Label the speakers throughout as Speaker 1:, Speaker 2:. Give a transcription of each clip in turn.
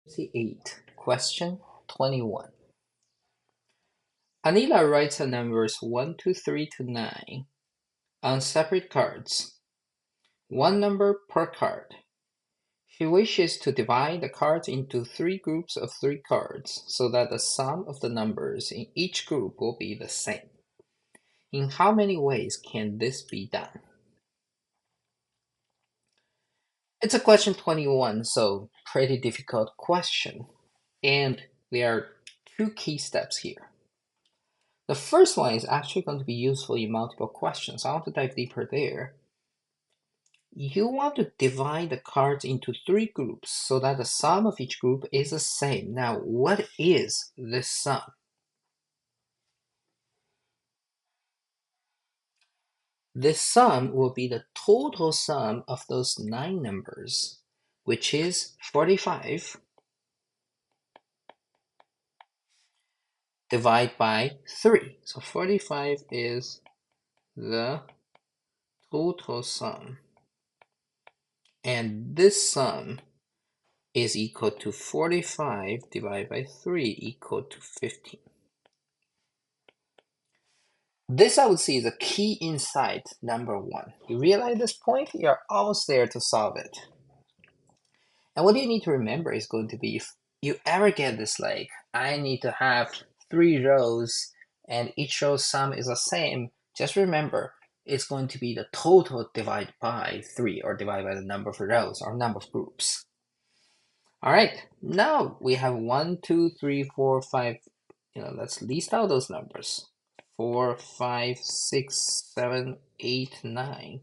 Speaker 1: 8. Question 21. Anila writes her numbers 1 to 3 to 9 on separate cards, one number per card. She wishes to divide the cards into 3 groups of 3 cards so that the sum of the numbers in each group will be the same. In how many ways can this be done? It's a question 21, so pretty difficult question. And there are 2 key steps here. The first one is actually going to be useful in multiple questions. I want to dive deeper there. You want to divide the cards into 3 groups so that the sum of each group is the same. Now, what is this sum? This sum will be the total sum of those 9 numbers, which is 45 divided by 3. So 45 is the total sum. And this sum is equal to 45 divided by 3 equal to 15. This I would say is a key insight number 1. You realize this point, you're almost there to solve it. And what you need to remember is going to be, if you ever get this like, I need to have 3 rows and each row's sum is the same, just remember it's going to be the total divided by 3 or divided by the number of rows or number of groups. All right, now we have 1, 2, 3, 4, 5. Let's list out those numbers. 4, 5, 6, 7, 8, 9.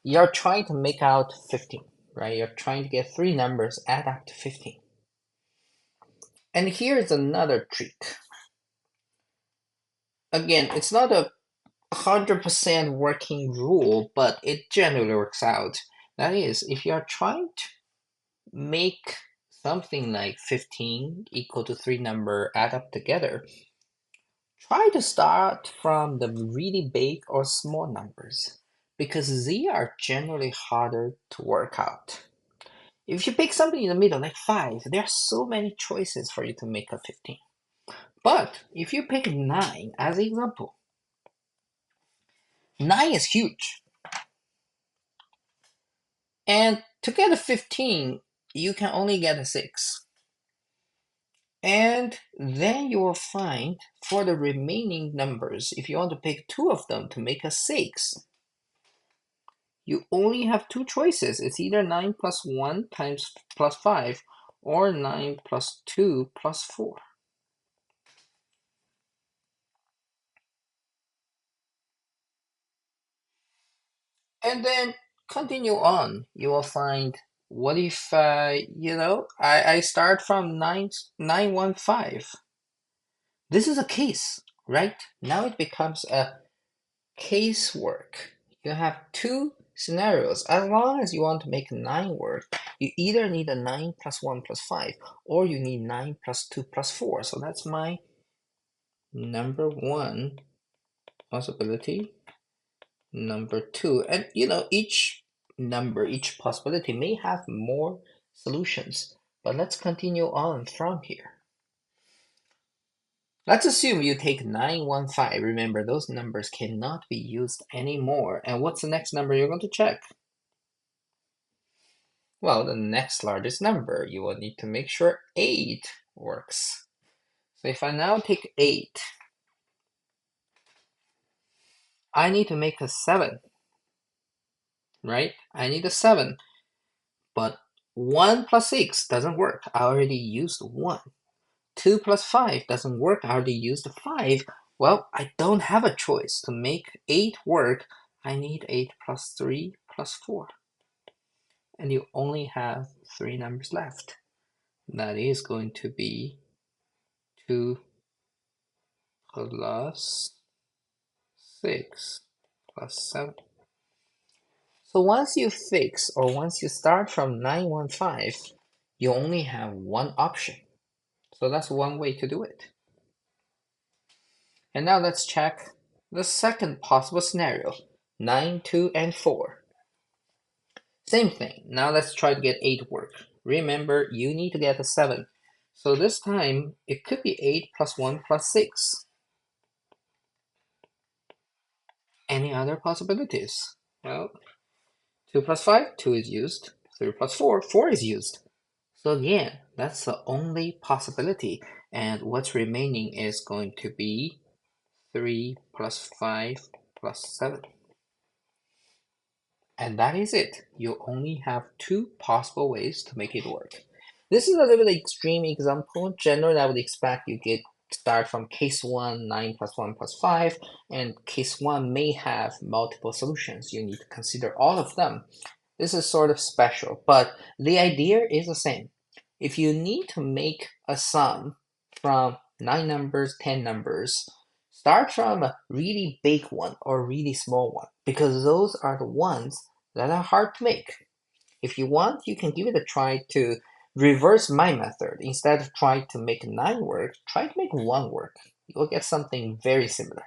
Speaker 1: You're trying to make out 15, right? You're trying to get 3 numbers add up to 15. And here's another trick. Again, it's not a 100% working rule, but it generally works out. That is, if you're trying to make something like 15 equal to 3 number add up together, try to start from the really big or small numbers, because they are generally harder to work out. If you pick something in the middle, like 5, there are so many choices for you to make a 15. But if you pick 9 as an example, 9 is huge. And to get a 15, you can only get a 6. And then you will find for the remaining numbers, if you want to pick 2 of them to make a 6, you only have 2 choices. It's either 9 plus 1 times plus 5 or 9 plus 2 plus 4. And then continue on. You will find, what if, I start from 915. This is a case, right? Now it becomes a casework. You have 2 scenarios. As long as you want to make 9 work, you either need a 9 plus 1 plus 5, or you need 9 plus 2 plus 4. So that's my number 1 possibility, number 2. And each number, each possibility may have more solutions. But let's continue on from here. Let's assume you take 915. Remember, those numbers cannot be used anymore. And what's the next number you're going to check? Well, the next largest number. You will need to make sure 8 works. So if I now take 8, I need to make a 7, right? I need a 7. But 1 plus 6 doesn't work. I already used 1. 2 plus 5 doesn't work. I already used 5. Well, I don't have a choice. To make 8 work, I need 8 plus 3 plus 4. And you only have 3 numbers left. That is going to be 2 plus 6 plus 7. So once you fix, or once you start from 915, you only have one option. So that's one way to do it. And now let's check the second possible scenario, 9, 2, and 4. Same thing. Now let's try to get 8 work. remember you need to get a 7. So this time it could be 8 plus 1 plus 6. Any other possibilities? Well, 2 plus 5, 2 is used. 3 plus 4, 4 is used. So again, that's the only possibility. And what's remaining is going to be 3 plus 5 plus 7. And that is it. You only have two possible ways to make it work. This is a little bit extreme example. Generally, I would expect you get start from case 1, 9 plus 1 plus 5, and case 1 may have multiple solutions. You need to consider all of them. This is sort of special, but the idea is the same. If you need to make a sum from 9 numbers, 10 numbers, start from a really big one or really small one, because those are the ones that are hard to make. If you want, you can give it a try to reverse my method. Instead of trying to make 9 work, try to make 1 work. You'll get something very similar.